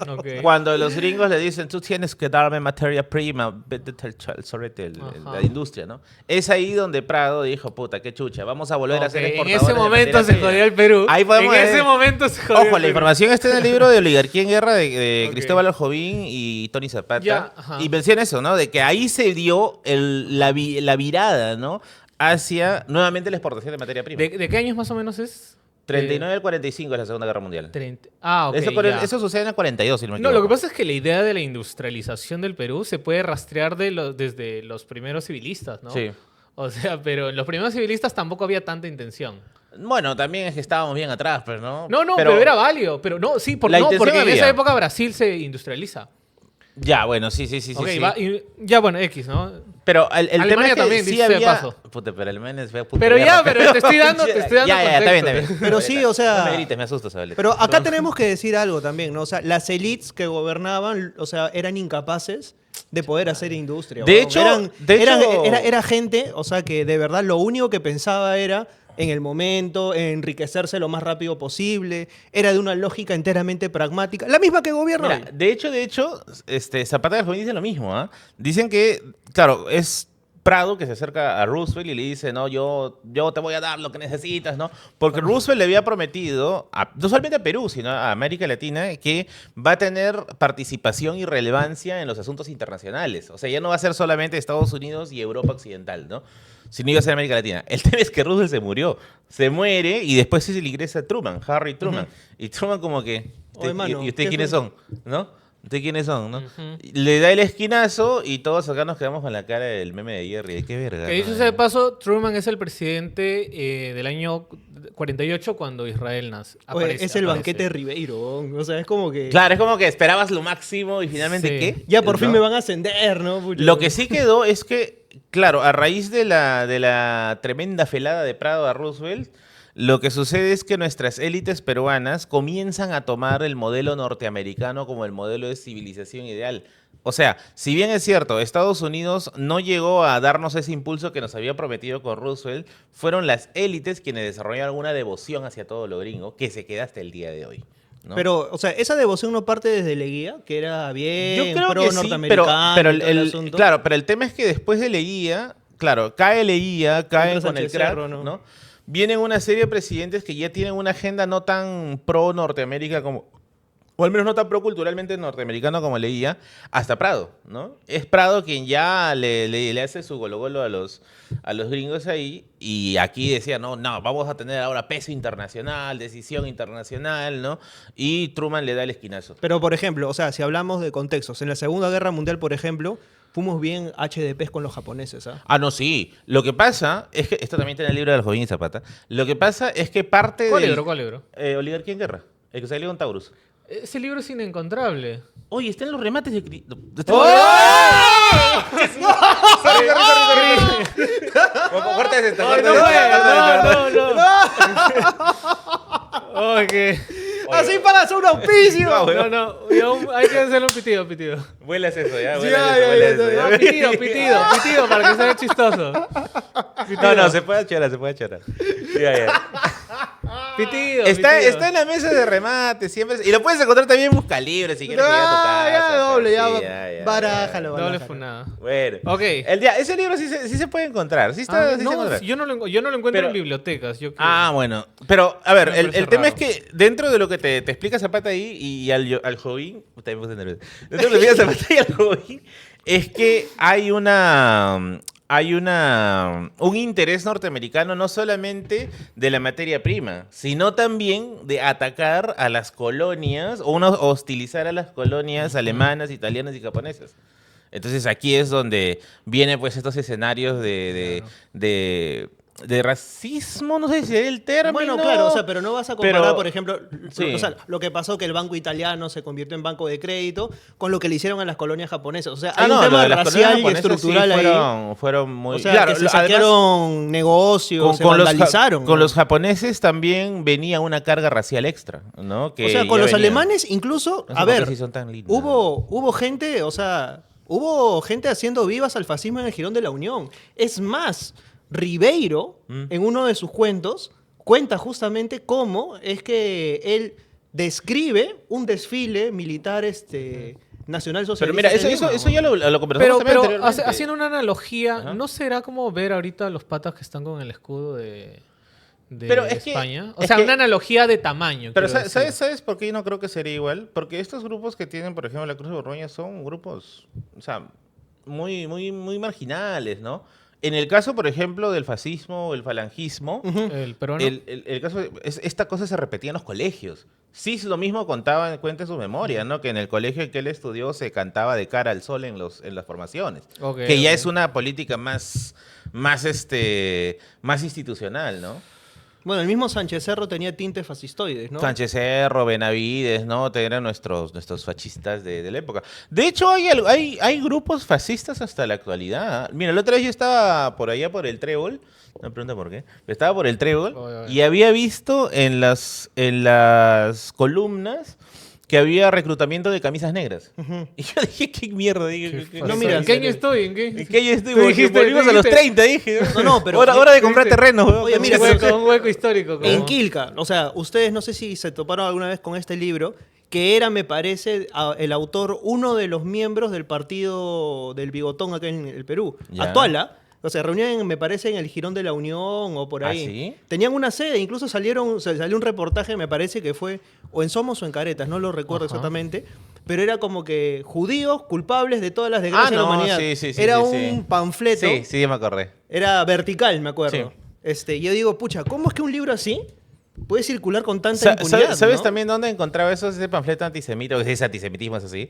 Ok. cuando los gringos le dicen, tú tienes que darme materia prima, vete el sorete, Ajá. la industria, ¿no? Es ahí donde Prado dijo, puta, qué chucha, vamos a volver a ser Ok, en exportadores ese de momento materia se prima". jodió el Perú. Ahí podemos en ver. ese momento se jodió Ojo, el la Perú. información está en el libro de Oligarquía en Guerra de Ok. Cristóbal Aljovín y Tony Zapata. Ya, ajá. Y menciona eso, ¿no? De que ahí se dio la virada, ¿no? Hacia nuevamente la exportación de materia prima. ¿De qué años más o menos es? 39 al 45 es la Segunda Guerra Mundial. 30. Ah, ok. eso, ya. sucede en el 42, si no me No, equivoco. lo que pasa es que la idea de la industrialización del Perú se puede rastrear desde los primeros civilistas, ¿no? Sí. O sea, pero en los primeros civilistas tampoco había tanta intención. Bueno, también es que estábamos bien atrás, pues, ¿no? No, pero era válido. Pero no, sí, La no, intención porque en había. esa época Brasil se industrializa. Ya, bueno, sí. Ok, sí. ya bueno, X, ¿no? Pero el tema Alemania es que también, sí dicho sea de había... paso. Puta, pero Alemania es fea puta Pero guerra, ya, pero te estoy dando Ya, está bien, contexto. está bien. Pero sí, o sea- No me grites, me asustas, Abel. Pero acá tenemos que decir algo también, ¿no? O sea, las elites que gobernaban, o sea, eran incapaces de poder hacer industria. De weón. hecho- Era gente, o sea, que de verdad lo único que pensaba era en el momento, en enriquecerse lo más rápido posible, era de una lógica enteramente pragmática, la misma que gobierna Mira, hoy. de hecho, Zapata del Joven dice lo mismo, ¿ah? Dicen que, claro, es Prado que se acerca a Roosevelt y le dice, no, yo te voy a dar lo que necesitas, ¿no? Porque Roosevelt le había prometido, no solamente a Perú, sino a América Latina, que va a tener participación y relevancia en los asuntos internacionales. O sea, ya no va a ser solamente Estados Unidos y Europa Occidental, ¿no? Sino iba a ser América Latina. El tema es que Roosevelt se murió. Se muere y después se le ingresa Truman, Harry Truman. Y Truman como que, Oye, mano, ¿y ustedes ¿qué quiénes fue? son? ¿No? ¿Ustedes quiénes son? ¿no? Le da el esquinazo y todos acá nos quedamos con la cara del meme de Jerry. Qué verga. Que dicho ¿no? sea de paso, Truman es el presidente del año 48 cuando Israel nace. Oye, Aparece, es el aparece. banquete de Ribeiro, weón. O sea, es como que Claro, es como que esperabas lo máximo y finalmente Sí. ¿qué? ya por fin ¿No? me van a ascender, ¿no? Pucha. Lo que sí quedó es que, claro, a raíz de la tremenda felada de Prado a Roosevelt, lo que sucede es que nuestras élites peruanas comienzan a tomar el modelo norteamericano como el modelo de civilización ideal. O sea, si bien es cierto, Estados Unidos no llegó a darnos ese impulso que nos había prometido con Roosevelt, fueron las élites quienes desarrollaron una devoción hacia todo lo gringo que se queda hasta el día de hoy. ¿no? Pero, o sea, esa devoción no parte desde Leguía, que era bien Yo creo pro que sí, norteamericano pero y todo el asunto. claro, pero el tema es que después de Leguía, claro, cae Leguía, caen Entra con el Sánchez crack, Cerro, ¿no? ¿no? Vienen una serie de presidentes que ya tienen una agenda no tan pro Norteamérica como, o al menos no tan pro culturalmente norteamericano como Leguía, hasta Prado, ¿no? Es Prado quien ya le hace su golo a los gringos ahí, y aquí decía, no, vamos a tener ahora peso internacional, decisión internacional, ¿no? Y Truman le da el esquinazo. Pero, por ejemplo, o sea, si hablamos de contextos, en la Segunda Guerra Mundial, por ejemplo, fuimos bien HDPs con los japoneses, ¿ah? Ah, no, sí. Lo que pasa es que, esto también está en el libro del Jovín y Zapata, lo que pasa es que parte ¿Cuál del... libro? ¿Cuál libro? Oligarquía en Guerra, el que salió con Taurus. Ese libro es inencontrable. Oye, está en los remates de... ¡Oh! Sorry. Corta esto, Ay, corta no esto. puede, no. Ay, que... ¡Así pagas un auspicio! No, No, no, hay que hacerle un pitido. Vuelas eso, ya. Ya, Vuelas ya, eso, ya, No, pitido, para que sea chistoso. No, se puede chorar. Ya. Pitido, Está en la mesa de remate, siempre. Y lo puedes encontrar también en Buscalibre si quieres llegar a tu casa. Ya, doble, ya, Sí, barájalo, Doble barájalo. funada. Bueno. Ok. Ese libro sí se puede encontrar. Sí está, Ah, sí se no, encuentra. yo no lo encuentro Pero- en bibliotecas. Bueno. Pero, a ver, Me el parece tema raro. es que dentro de lo que te explica Zapata ahí y al Jovín, puta, me puse nervioso. Dentro de lo que te explica Zapata y al Jovín, es que hay un interés norteamericano no solamente de la materia prima, sino también de atacar a las colonias o hostilizar a las colonias alemanas, italianas y japonesas. Entonces aquí es donde vienen pues estos escenarios de racismo, no sé si es el término. Bueno, claro, o sea, pero no vas a comparar, Pero- por ejemplo, sí. o sea, lo que pasó que el banco italiano se convirtió en banco de crédito con lo que le hicieron a las colonias japonesas. O sea, hay un lo tema de las colonias racial y japonesas estructural sí ahí. fueron muy... O sea, claro, que se además, saquearon negocios, se vandalizaron. con ¿no? los japoneses también venía una carga racial extra, ¿no? Que O sea, ya con los venía. alemanes incluso, No sé a por qué ver, sí son tan lindos. hubo gente, o sea, hubo gente haciendo vivas al fascismo en el Jirón de la Unión. Es más, Ribeiro, en uno de sus cuentos, cuenta justamente cómo es que él describe un desfile militar nacional socialista. Pero mira, en Lima, eso ya lo conversamos Pero, también anteriormente. haciendo una analogía, Ajá. ¿no será como ver ahorita los patas que están con el escudo de Pero es que- España? O es sea, que- una analogía de tamaño. Pero quiero decir. ¿sabes por qué yo no creo que sería igual? Porque estos grupos que tienen, por ejemplo, la Cruz de Borgoña son grupos, o sea, muy marginales, ¿no? En el caso, por ejemplo, del fascismo o el falangismo, El peruano. el caso esta cosa se repetía en los colegios. Sí, lo mismo cuenta en su memoria, ¿no? Que en el colegio en que él estudió se cantaba de cara al sol en las formaciones. Ok, que ya ok. es una política más institucional, ¿no? Bueno, el mismo Sánchez Cerro tenía tintes fascistoides, ¿no? Sánchez Cerro, Benavides, ¿no? Eran nuestros fascistas de la época. De hecho, hay grupos fascistas hasta la actualidad. Mira, la otra vez yo estaba por allá por el Trébol, no me pregunta por qué, pero estaba por el Trébol y había visto en las columnas que había reclutamiento de camisas negras. Y yo dije, ¿qué mierda? Dije, No, mira, ¿en qué año estoy? ¿En qué? ¿En qué año estoy? Tú Porque dijiste- volvimos a los 30, dije. No, pero- Hora de comprar terrenos, weón. Oye, mira, Un hueco histórico. como- En Quilca, o sea, ustedes no sé si se toparon alguna vez con este libro, que era, me parece, el autor, uno de los miembros del partido del Bigotón acá en el Perú, Ya. Actuala. O sea, reunían, me parece, en el Jirón de la Unión o por ¿Ah, ahí. sí? Tenían una sede, incluso salió un reportaje, me parece que fue o en Somos o en Caretas, no lo recuerdo Ajá. exactamente, pero era como que judíos culpables de todas las desgracias de la no, humanidad. sí, Era sí, un sí. panfleto. Sí, ya me acordé. Era vertical, me acuerdo. Sí. Yo digo, pucha, ¿cómo es que un libro así puede circular con tanta impunidad? ¿Sabes ¿no? también dónde encontraba ese panfleto antisemita? O ese antisemitismo, es así.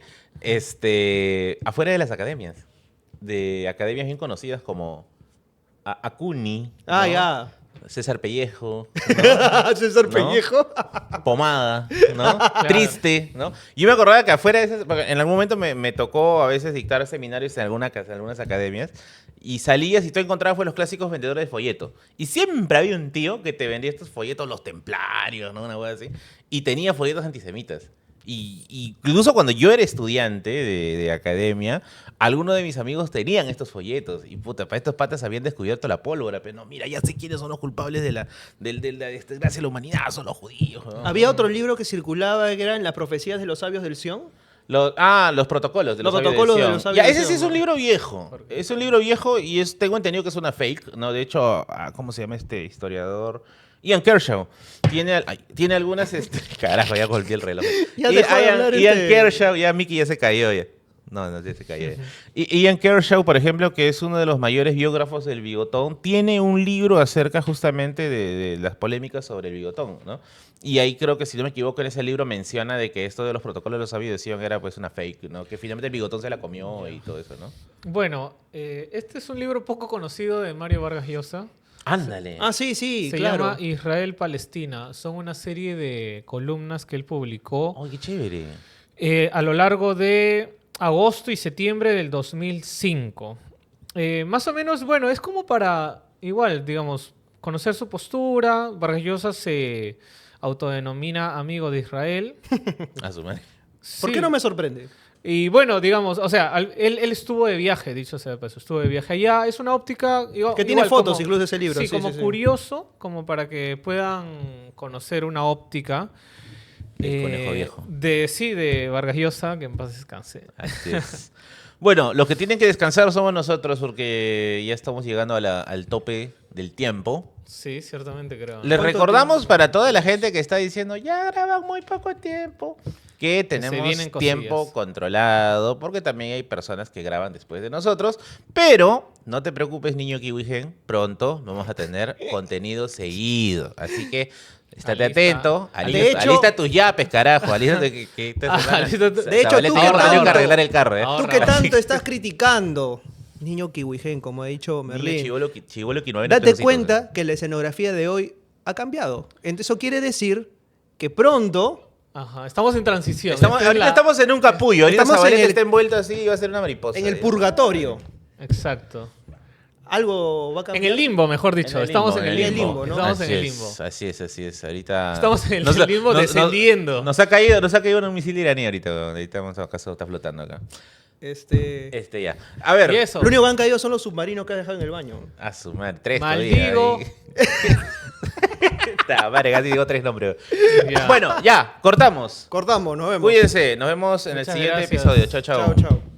Afuera de las academias. De academias bien conocidas como Acuni. Ah, ¿no? ya. César Pellejo. César ¿No? Pellejo. Pomada, ¿no? Triste, ¿no? Yo me acordaba que afuera de esas, porque en algún momento me tocó a veces dictar seminarios en algunas academias y salías y tú encontrabas los clásicos vendedores de folletos. Y siempre había un tío que te vendía estos folletos, los templarios, ¿no? Una cosa así. Y tenía folletos antisemitas. Y incluso cuando yo era estudiante de academia, algunos de mis amigos tenían estos folletos. Y puta, para estos patas habían descubierto la pólvora. Pero no, mira, ya sé quiénes son los culpables de la desgracia de la humanidad, son los judíos. ¿no? Había otro libro que circulaba que eran Las profecías de los sabios del Sion. Los protocolos de Los sabios protocolos de Sion. los sabios Ya, de ese sí Sion, es un ¿no? libro viejo. Es un libro viejo y tengo entendido que es una fake, ¿no? De hecho, ¿cómo se llama este historiador? Ian Kershaw. Tiene algunas... Carajo, ya golpeé el reloj. Ya dejó de hablar Ian Kershaw, ya Mickey ya se cayó ya. No, ya se cayó. Ian Kershaw, por ejemplo, que es uno de los mayores biógrafos del Bigotón, tiene un libro acerca justamente de las polémicas sobre el Bigotón, ¿no? Y ahí creo que, si no me equivoco, en ese libro menciona de que esto de los protocolos de los sabios de Sion era pues una fake, ¿no? Que finalmente el Bigotón se la comió y todo eso, ¿no? Bueno, este es un libro poco conocido de Mario Vargas Llosa. Ándale. Ah, sí, sí, Se claro. llama Israel-Palestina. Son una serie de columnas que él publicó ¡Ay, qué chévere! a lo largo de agosto y septiembre del 2005. Más o menos, bueno, es como para, igual, digamos, conocer su postura. Vargas Llosa se autodenomina amigo de Israel. A su madre. ¿Por Sí. qué no me sorprende? Y bueno, digamos, o sea, él estuvo de viaje, dicho sea de paso, estuvo de viaje allá. Es una óptica... Que tiene fotos incluso de ese libro, Sí, sí, como sí, sí. curioso, como para que puedan conocer una óptica. Del conejo viejo. De Vargas Llosa, que en paz descanse. Así es. Bueno, los que tienen que descansar somos nosotros porque ya estamos llegando al tope del tiempo. Sí, ciertamente creo. Les ¿Cuánto recordamos tiempo? para toda la gente que está diciendo, ya graban muy poco tiempo, que se tenemos vienen cosillas. tiempo controlado, porque también hay personas que graban después de nosotros, pero no te preocupes, niño Kiwigen, pronto vamos a tener contenido seguido, así que estate Alista. atento, De hecho- alista tus yapes, carajo, alista que esta semana Alista tu- De hecho, Zabaleta tú ya que no ha tenido que tanto- arreglar el carro, ¿eh? Ahora- Tú que tanto estás criticando, niño kiwigen, como ha dicho Merlín, Chivolo que no date cuenta que la escenografía de hoy ha cambiado. Entonces, eso quiere decir que pronto... Ajá, estamos en transición. Ahorita estamos en un capullo, ahorita Estamos en Zabaleta el- está envuelto así y va a ser una mariposa. en el ya. purgatorio. Exacto. Algo va a cambiar. En el limbo, mejor dicho. En el estamos limbo, en el en el limbo. limbo, ¿no? Estamos en Así el es, limbo. Así es. Ahorita. Estamos en el Nos- limbo descendiendo. Nos ha caído un misil iraní ahorita. Ahorita acaso está flotando acá. Ya. A ver. Y eso. Lo único que han caído son los submarinos que ha dejado en el baño. A su madre, 3 Maldigo. Madre, casi digo 3 nombres. Ya. Bueno, ya, cortamos. Cortamos, nos vemos. Cuídense, nos vemos en el Muchas siguiente gracias. episodio. Chao, chao. Chao, chao.